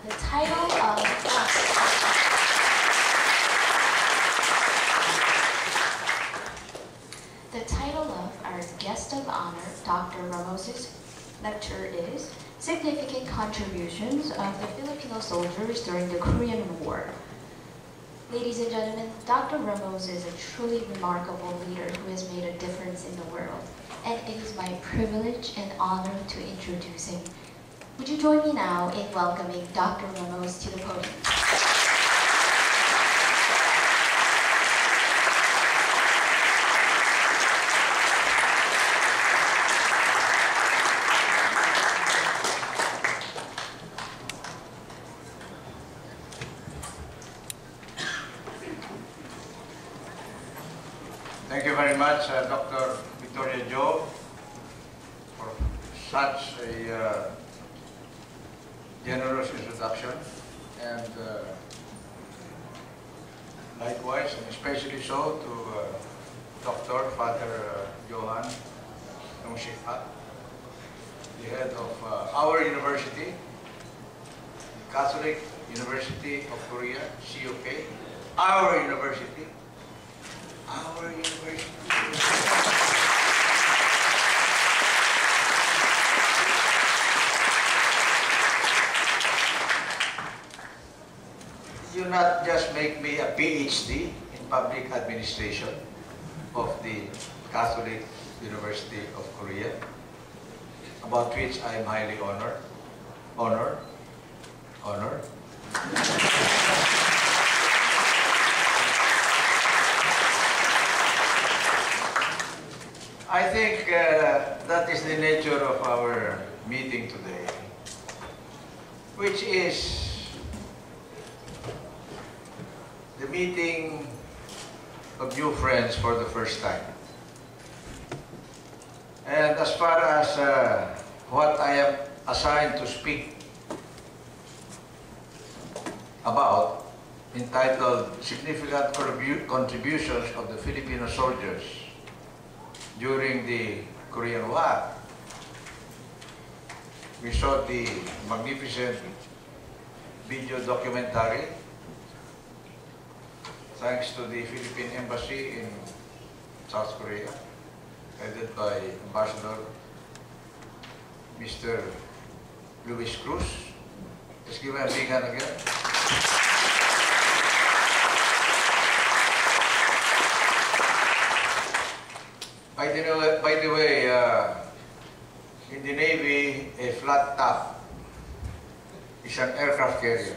The title of our guest of honor, Dr. Ramos's lecture is Significant Contributions of the Filipino Soldiers During the Korean War. Ladies and gentlemen, Dr. Ramos is a truly remarkable leader who has made a difference in the world, and it is my privilege and honor to introduce him. Would you join me now in welcoming Dr. Ramos to the podium? Thank you very much, Dr. Victoria Jo, for such a generous introduction, and likewise, and especially so, to Dr. Father Johan CUK, the head of our university, the Catholic University of Korea, CUK, our university. Our university. You not just make me a PhD in public administration of the Catholic University of Korea, about which I am highly honored. I think that is the nature of our meeting today, which is the meeting of new friends for the first time. And as far as what I am assigned to speak about, entitled Significant Contributions of the Filipino Soldiers during the Korean War, we saw the magnificent video documentary thanks to the Philippine Embassy in South Korea, headed by Ambassador Mr. Luis Cruz. Let's give him a big hand again. By the way, in the Navy, a flat top is an aircraft carrier.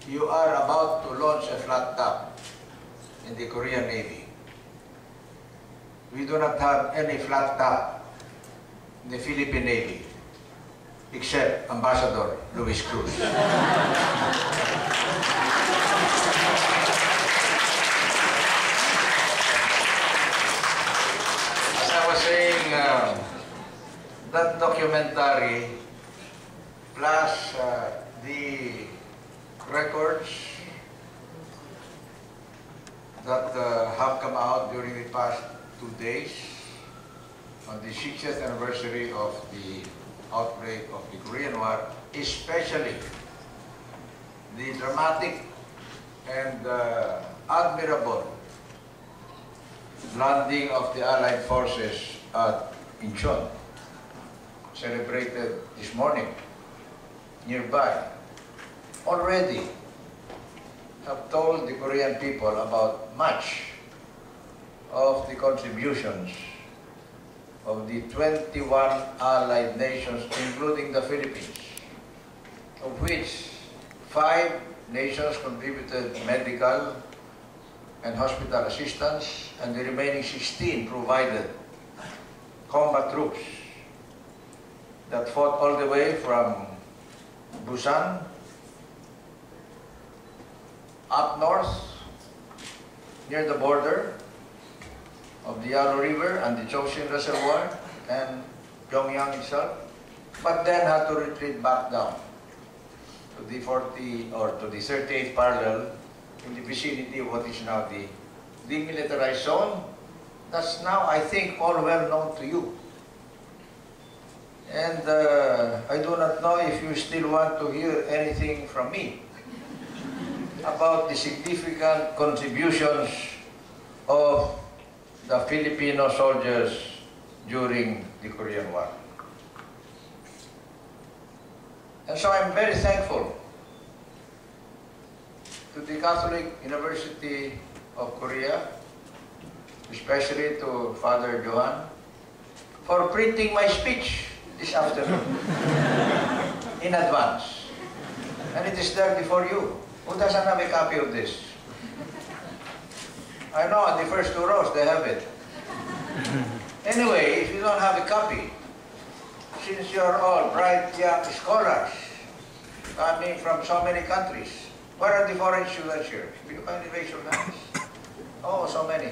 You are about to launch a flat top in the Korean Navy. We do not have any flat top in the Philippine Navy, except Ambassador Luis Cruz. Saying that documentary plus the records that have come out during the past 2 days on the 60th anniversary of the outbreak of the Korean War, especially the dramatic and admirable landing of the Allied forces at Incheon, celebrated this morning, nearby, already have told the Korean people about much of the contributions of the 21 Allied nations, including the Philippines, of which 5 nations contributed medical and hospital assistance, and the remaining 16 provided combat troops that fought all the way from Busan up north near the border of the Yalu River and the Chosin Reservoir and Pyongyang itself, but then had to retreat back down to the 38th parallel in the vicinity of what is now the demilitarized zone. That's now, I think, all well known to you. And I do not know if you still want to hear anything from me about the significant contributions of the Filipino soldiers during the Korean War. And so I'm very thankful to the Catholic University of Korea, especially to Father Johan, for printing my speech this afternoon in advance. And it is there before you. Who doesn't have a copy of this? I know, on the first two rows they have it. Anyway, if you don't have a copy, since you're all bright young scholars coming from so many countries, where are the foreign students here? Will you kindly raise your hands? Oh, so many.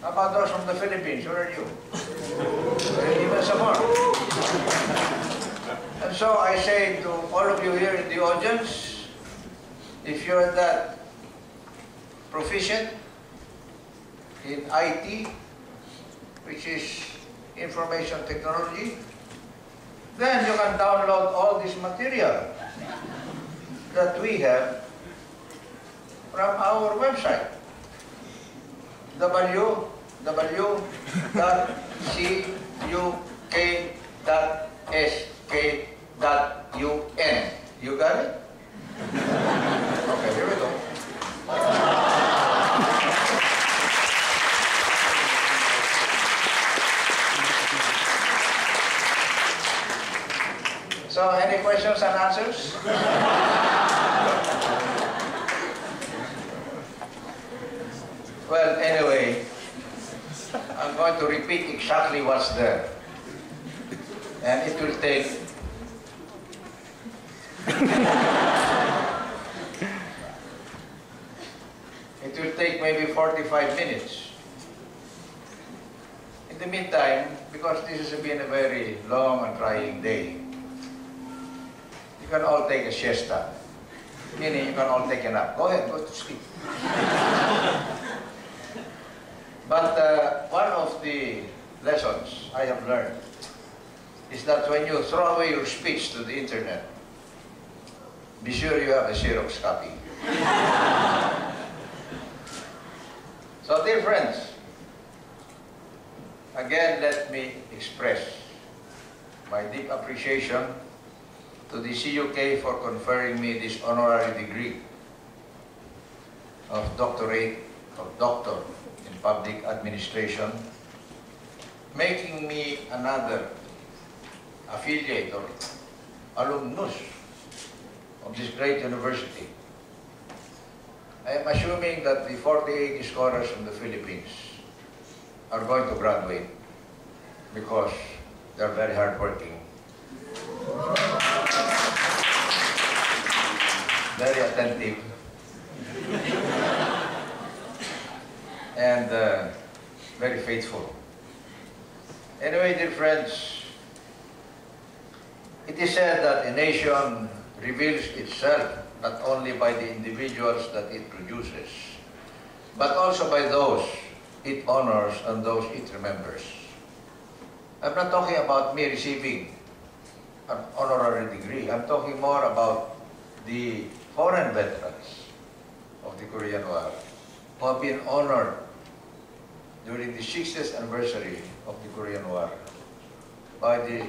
How about those from the Philippines? Where are you? Even some more. And so I say to all of you here in the audience, if you're that proficient in IT, which is information technology, then you can download all this material that we have from our website, www.cuk.sk.un. You got it? Okay, here we go. So, any questions and answers? Well, anyway, I'm going to repeat exactly what's there. And it will take maybe 45 minutes. In the meantime, because this has been a very long and trying day, you can all take a siesta. Meaning you can all take a nap. Go ahead, go to sleep. But one of the lessons I have learned is that when you throw away your speech to the internet, be sure you have a Xerox copy. So, dear friends, again let me express my deep appreciation to the CUK for conferring me this honorary degree of Doctor in Public Administration, making me another affiliate or alumnus of this great university. I am assuming that the 48 scholars from the Philippines are going to graduate because they're very hardworking, very attentive, and very faithful. Anyway, dear friends, it is said that a nation reveals itself not only by the individuals that it produces, but also by those it honors and those it remembers. I'm not talking about me receiving an honorary degree. I'm talking more about the foreign veterans of the Korean War who have been honored during the 60th anniversary of the Korean War by the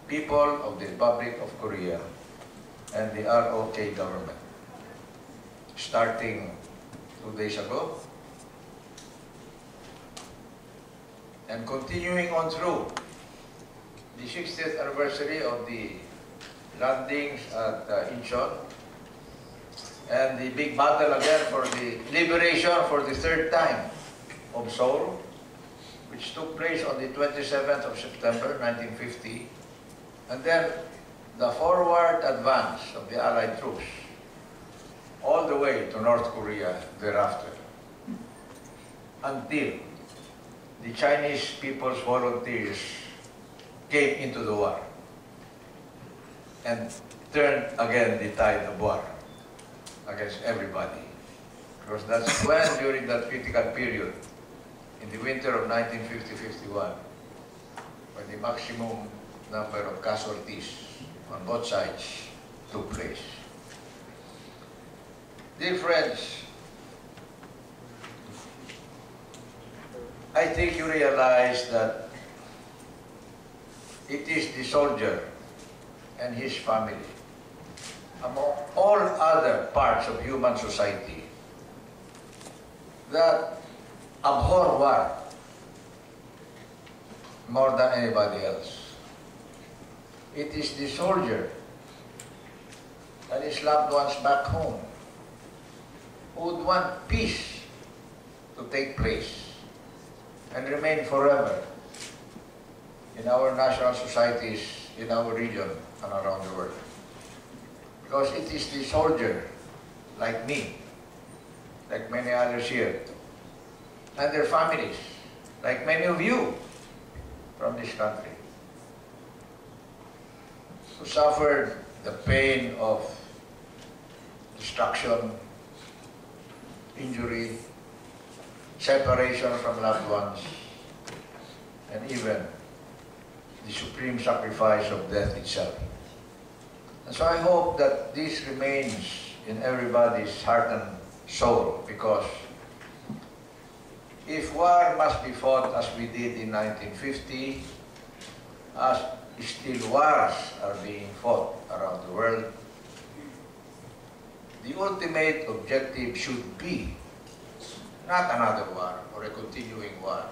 people of the Republic of Korea and the ROK government. Starting 2 days ago and continuing on through the 60th anniversary of the landings at Incheon and the big battle again for the liberation for the third time of Seoul, which took place on the 27th of September 1950, and then the forward advance of the Allied troops all the way to North Korea thereafter, until the Chinese People's Volunteers came into the war and turned again the tide of war against everybody. Because that's when, during that critical period, in the winter of 1950-51, when the maximum number of casualties on both sides took place. Dear friends, I think you realize that it is the soldier and his family, among all other parts of human society, that abhor war more than anybody else. It is the soldier and his loved ones back home who would want peace to take place and remain forever in our national societies, in our region, and around the world. Because it is the soldier, like me, like many others here, and their families, like many of you from this country, who suffered the pain of destruction, injury, separation from loved ones, and even the supreme sacrifice of death itself. And so I hope that this remains in everybody's heart and soul, because if war must be fought as we did in 1950, as still wars are being fought around the world, the ultimate objective should be not another war or a continuing war,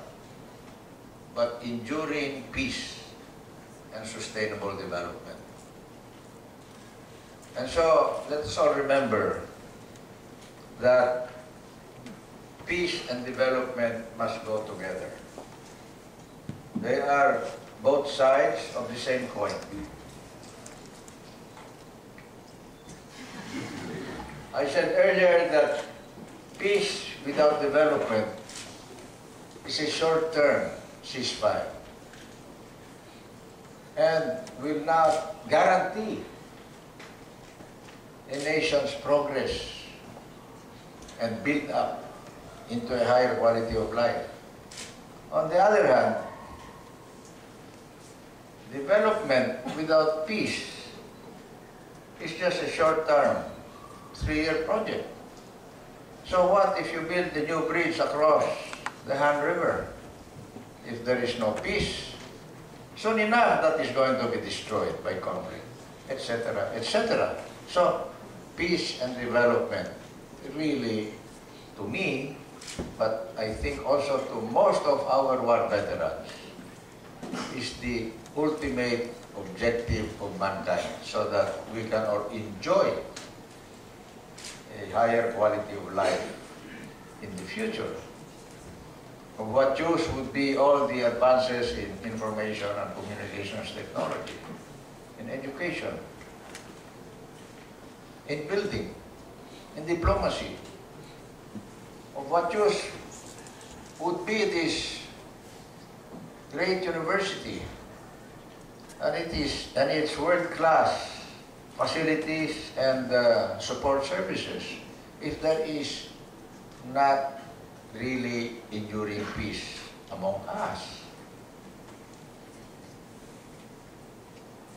but enduring peace and sustainable development. And so let us all remember that peace and development must go together. They are both sides of the same coin. I said earlier that peace without development is a short-term ceasefire and will not guarantee a nation's progress and build up into a higher quality of life. On the other hand, development without peace is just a short-term, 3-year project. So what if you build the new bridge across the Han River? If there is no peace, soon enough that is going to be destroyed by conflict, etc., etc. So peace and development really, to me, but I think also to most of our war veterans, is the ultimate objective of mankind, so that we can all enjoy a higher quality of life in the future. Of what use would be all the advances in information and communications technology, in education, in building, in diplomacy? Of what use would be this great university and its world-class facilities and support services if there is not really enduring peace among us?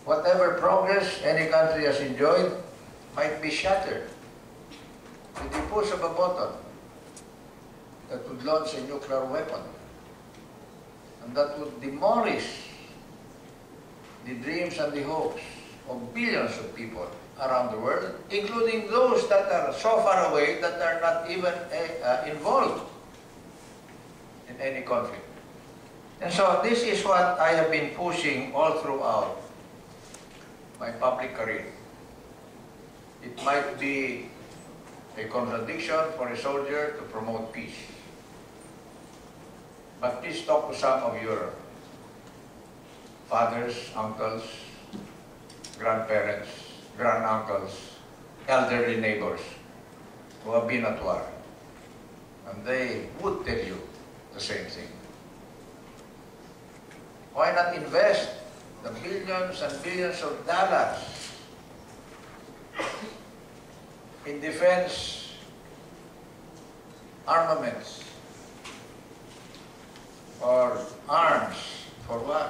Whatever progress any country has enjoyed might be shattered with the push of a button that would launch a nuclear weapon, and that would demolish the dreams and the hopes of billions of people around the world, including those that are so far away that are not even involved in any conflict. And so this is what I have been pushing all throughout my public career. It might be a contradiction for a soldier to promote peace, but please talk to some of your fathers, uncles, grandparents, granduncles, elderly neighbors who have been at war, and they would tell you the same thing. Why not invest the billions and billions of dollars in defense armaments or arms for war?